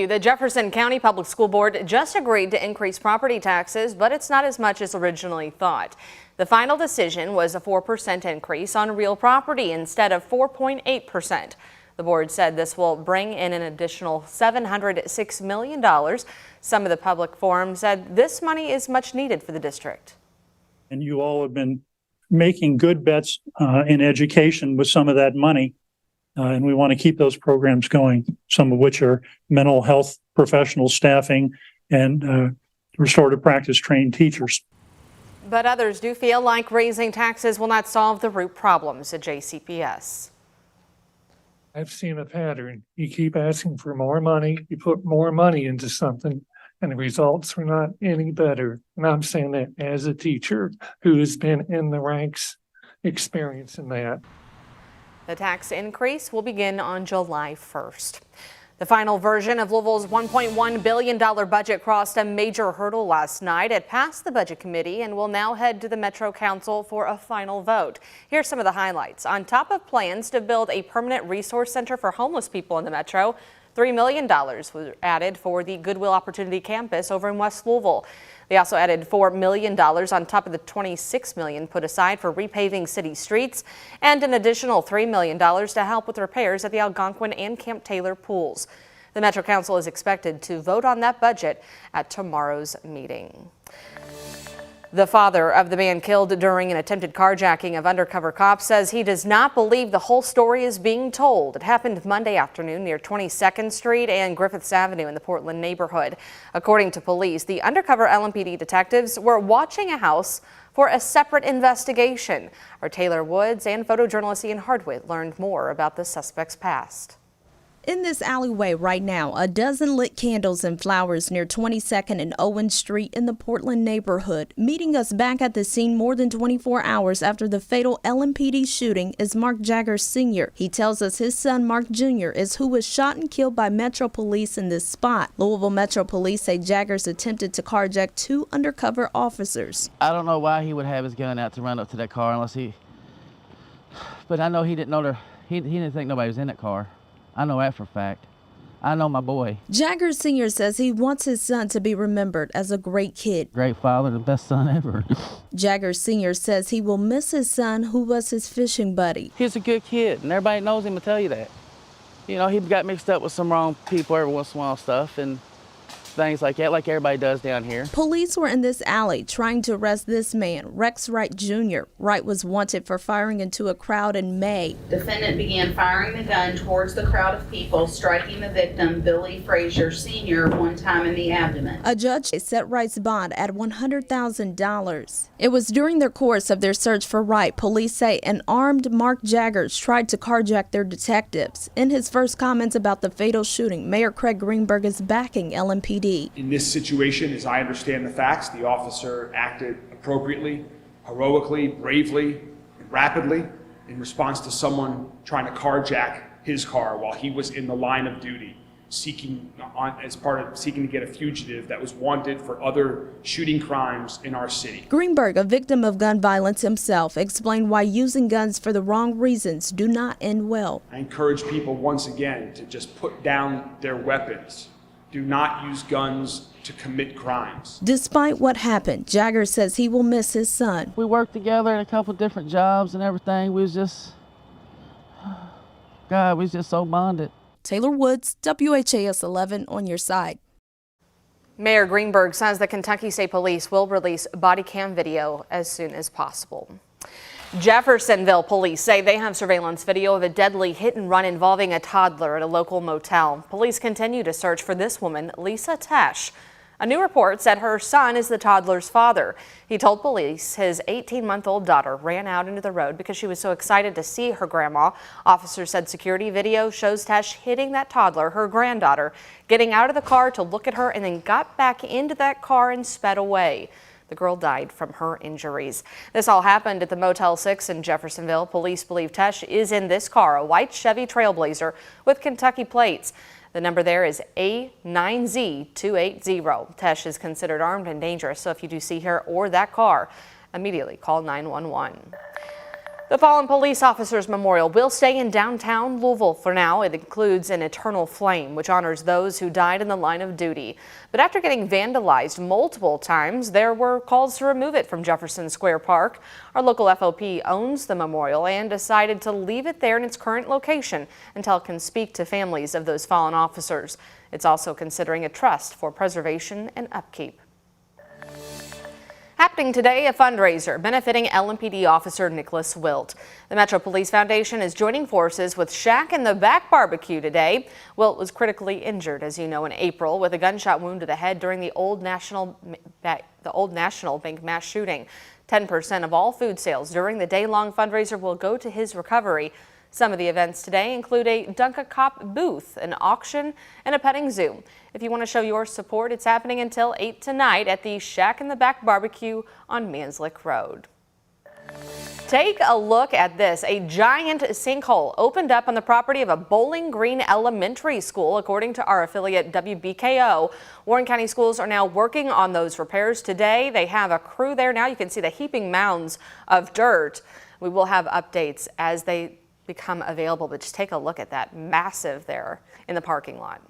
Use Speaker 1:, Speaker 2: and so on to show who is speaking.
Speaker 1: The Jefferson County Public School Board just agreed to increase property taxes, but it's not as much as originally thought. The final decision was a 4% increase on real property instead of 4.8%. The board said this will bring in an additional $706 million. Some of the public forum said this money is much needed for the district.
Speaker 2: And you all have been making good bets in education with some of that money. And we want to keep those programs going, some of which are mental health professional staffing and restorative practice trained teachers.
Speaker 1: But others do feel like raising taxes will not solve the root problems at JCPS.
Speaker 3: I've seen a pattern. You keep asking for more money, you put more money into something, and the results are not any better. And I'm saying that as a teacher who has been in the ranks experiencing that.
Speaker 1: The tax increase will begin on July 1st. The final version of Louisville's $1.1 billion budget crossed a major hurdle last night. It passed the Budget Committee and will now head to the Metro Council for a final vote. Here's some of the highlights. On top of plans to build a permanent resource center for homeless people in the Metro, $3 million was added for the Goodwill Opportunity Campus over in West Louisville. They also added $4 million on top of the $26 million put aside for repaving city streets and an additional $3 million to help with repairs at the Algonquin and Camp Taylor pools. The Metro Council is expected to vote on that budget at tomorrow's meeting. The father of the man killed during an attempted carjacking of undercover cops says he does not believe the whole story is being told. It happened Monday afternoon near 22nd Street and Griffiths Avenue in the Portland neighborhood. According to police, the undercover LMPD detectives were watching a house for a separate investigation. Our Taylor Woods and photojournalist Ian Hardwick learned more about the suspect's past.
Speaker 4: In this alleyway right now, a dozen lit candles and flowers near 22nd and Owen Street in the Portland neighborhood. Meeting us back at the scene more than 24 hours after the fatal LMPD shooting is Mark Jaggers Sr. He tells us his son Mark Jr. is who was shot and killed by Metro Police in this spot. Louisville Metro Police say Jaggers attempted to carjack 2 undercover officers.
Speaker 5: I don't know why he would have his gun out to run up to that car unless but I know he didn't know he didn't think nobody was in that car. I know that for a fact. I know my boy.
Speaker 4: Jaggers Sr. says he wants his son to be remembered as a great kid.
Speaker 5: Great father, the best son ever.
Speaker 4: Jaggers Sr. says he will miss his son who was his fishing buddy.
Speaker 5: He's a good kid, and everybody knows him to tell you that. You know, he got mixed up with some wrong people every once in a while stuff, and things like that, like everybody does down here.
Speaker 4: Police were in this alley trying to arrest this man, Rex Wright Jr. Wright was wanted for firing into a crowd in May.
Speaker 6: Defendant began firing the gun towards the crowd of people, striking the victim, Billy Frazier Sr., one time in the abdomen.
Speaker 4: A judge set Wright's bond at $100,000. It was during the course of their search for Wright, police say an armed Mark Jaggers tried to carjack their detectives. In his first comments about the fatal shooting, Mayor Craig Greenberg is backing LMPD.
Speaker 7: In this situation, as I understand the facts, the officer acted appropriately, heroically, bravely, and rapidly in response to someone trying to carjack his car while he was in the line of duty, seeking to get a fugitive that was wanted for other shooting crimes in our city.
Speaker 4: Greenberg, a victim of gun violence himself, explained why using guns for the wrong reasons do not end well.
Speaker 7: I encourage people once again to just put down their weapons. Do not use guns to commit crimes.
Speaker 4: Despite what happened, Jaggers says he will miss his son.
Speaker 5: We worked together in a couple different jobs and everything. We was just so bonded.
Speaker 4: Taylor Woods, WHAS11 on your side.
Speaker 1: Mayor Greenberg says the Kentucky State Police will release body cam video as soon as possible. Jeffersonville police say they have surveillance video of a deadly hit and run involving a toddler at a local motel. Police continue to search for this woman, Lisa Tesh. A new report said her son is the toddler's father. He told police his 18-month-old daughter ran out into the road because she was so excited to see her grandma. Officers said security video shows Tesh hitting that toddler, her granddaughter, getting out of the car to look at her and then got back into that car and sped away. The girl died from her injuries. This all happened at the Motel 6 in Jeffersonville. Police believe Tesh is in this car, a white Chevy Trailblazer with Kentucky plates. The number there is A9Z280. Tesh is considered armed and dangerous, so if you do see her or that car, immediately call 911. The Fallen Police Officers Memorial will stay in downtown Louisville for now. It includes an eternal flame, which honors those who died in the line of duty. But after getting vandalized multiple times, there were calls to remove it from Jefferson Square Park. Our local FOP owns the memorial and decided to leave it there in its current location until it can speak to families of those fallen officers. It's also considering a trust for preservation and upkeep. Happening today, a fundraiser benefiting LMPD officer Nicholas Wilt. The Metro Police Foundation is joining forces with Shack in the Back Barbecue today. Wilt was critically injured, as you know, in April with a gunshot wound to the head during the Old National Bank mass shooting. 10% of all food sales during the day-long fundraiser will go to his recovery. Some of the events today include a Dunk-A-Cop booth, an auction, and a petting zoo. If you want to show your support, it's happening until 8 tonight at the Shack in the Back Barbecue on Manslick Road. Take a look at this. A giant sinkhole opened up on the property of a Bowling Green Elementary School, according to our affiliate WBKO. Warren County Schools are now working on those repairs today. They have a crew there now. You can see the heaping mounds of dirt. We will have updates as they become available, but just take a look at that massive there in the parking lot.